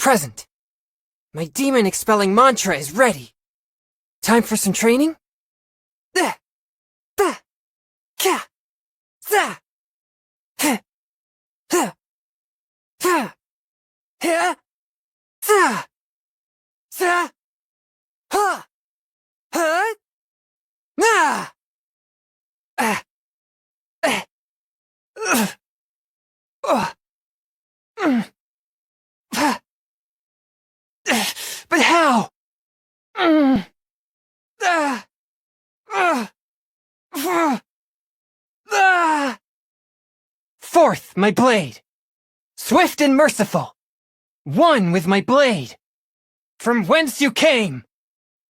present. My demon-expelling mantra is ready. Time for some training? But how? Fourth, my blade. Swift and merciful. One with my blade. From whence you came.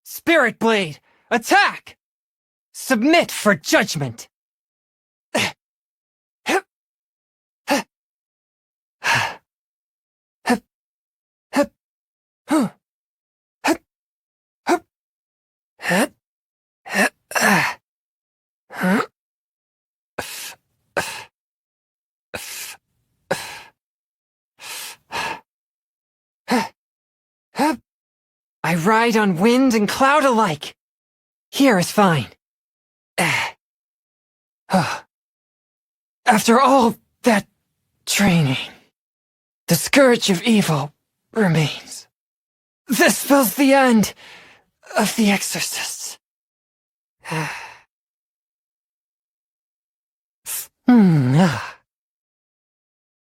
Spirit blade, attack! Submit for judgment. I ride on wind and cloud alike. Here is fine. After all that training, the scourge of evil remains. This spells the end of the exorcists. Ah.